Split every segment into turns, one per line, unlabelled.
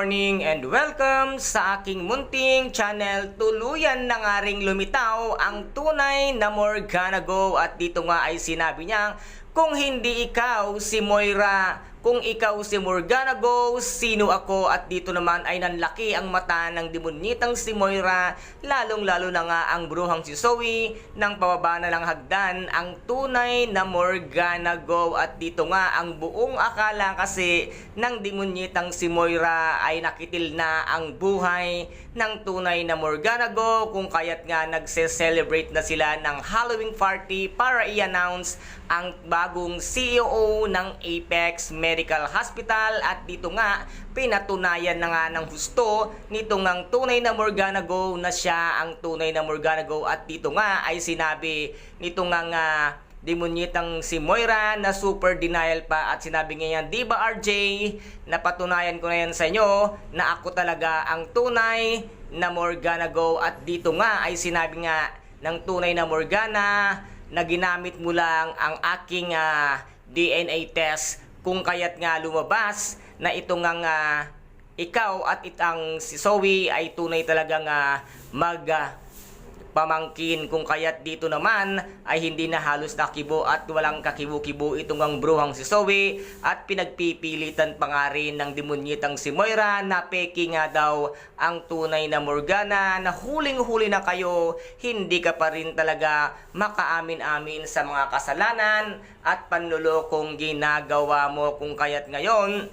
morning and welcome sa aking munting channel. Tuluyan na nga ring lumitaw ang tunay na Morgana Go at dito nga ay sinabi niya, kung hindi ikaw si Moira, kung ikaw si Morgana Go, sino ako? At dito naman ay nanlaki ang mata ng demonyitang si Moira, lalong-lalo na nga ang bruhang si Zoe nang pababa na lang hagdan ang tunay na Morgana Go. At dito nga ang buong akala kasi ng demonyitang si Moira ay nakitil na ang buhay ng tunay na Morgana Go, kung kaya't nga nagse-celebrate na sila ng Halloween party para i-announce ang bagong CEO ng Apex Medical Hospital. At dito nga pinatunayan na nga ng husto nitong ang tunay na Morgana Go na siya ang tunay na Morgana Go. At dito nga ay sinabi nitong ang demonyitang si Moira na super denial pa at sinabi niya, di ba RJ, napatunayan ko na yan sa inyo na ako talaga ang tunay na Morgana Go. At dito nga ay sinabi nga ng tunay na Morgana na ginamit mo lang ang aking DNA test, kung kaya't nga lumabas na itong ang ikaw at itang si Zoe ay tunay talagang pamangkin, kung kaya't dito naman ay hindi na halos nakibo at walang kakibo-kibo itong ang bruhang si Zoe at pinagpipilitan pa nga rin ng demonyitang si Moira na peke nga daw ang tunay na Morgana, na huling-huli na kayo, hindi ka pa rin talaga makaamin-amin sa mga kasalanan at panlulokong ginagawa mo, kung kaya't ngayon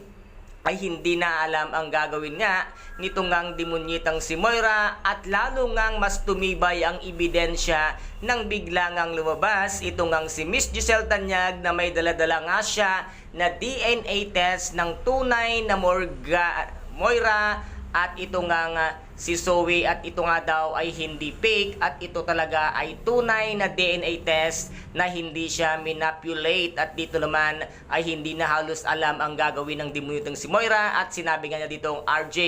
ay hindi na alam ang gagawin nga nitong ang demonyitang si Moira at lalo ngang mas tumibay ang ebidensya nang bigla ngang lumabas itong ang si Miss Giselle Tanyag na may daladala nga siya na DNA test ng tunay na Moira at ito nga si Zoe, at ito nga daw ay hindi fake at ito talaga ay tunay na DNA test na hindi siya manipulate. At dito naman ay hindi na halos alam ang gagawin ng demonyitang si Moira at sinabi nga niya dito, RJ,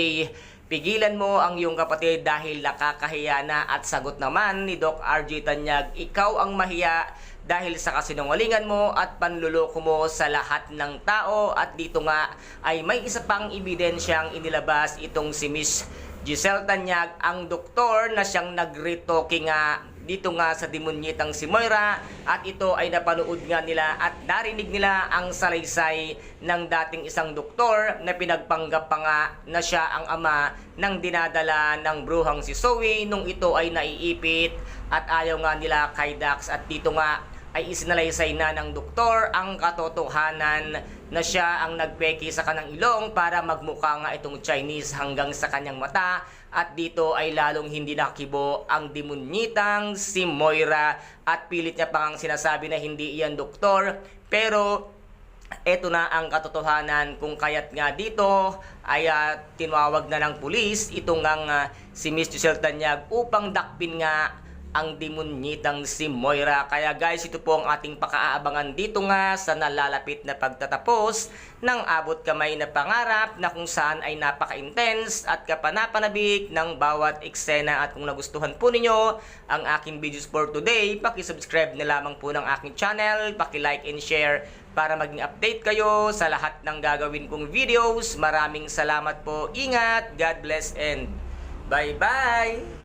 pigilan mo ang iyong kapatid dahil nakakahiya na. At sagot naman ni Doc RJ Tanyag, ikaw ang mahiya dahil sa kasinungalingan mo at panluloko mo sa lahat ng tao. At dito nga ay may isa pang ebidensyang inilabas itong si Miss Giselle Tanyag, ang doktor na siyang nag-retoke nga dito nga sa demonyitang si Moira, at ito ay napanood nga nila at narinig nila ang salaysay ng dating isang doktor na pinagpanggap pa nga na siya ang ama ng dinadala ng bruhang si Zoe nung ito ay naiipit at ayaw nga nila kay Dax. At dito nga ay isinalaysay na ng doktor ang katotohanan na siya ang nagpeki sa kanang ilong para magmukha nga itong Chinese hanggang sa kanyang mata. At dito ay lalong hindi nakibo ang demonyitang si Moira at pilit niya pang sinasabi na hindi iyan doktor, pero eto na ang katotohanan, kung kaya't nga dito ay tinawag na ng pulis itong si Miss Giselle Tanyag upang dakpin nga ang demonyitang si Moira. Kaya guys, ito po ang ating pakaabangan dito nga sa nalalapit na pagtatapos ng Abot Kamay na Pangarap, na kung saan ay napaka-intense at kapanapanabik ng bawat eksena. At kung nagustuhan po ninyo ang aking videos for today, paki-subscribe na lamang po ng aking channel, paki-like and share para maging update kayo sa lahat ng gagawin kong videos. Maraming salamat po, ingat, God bless and bye-bye!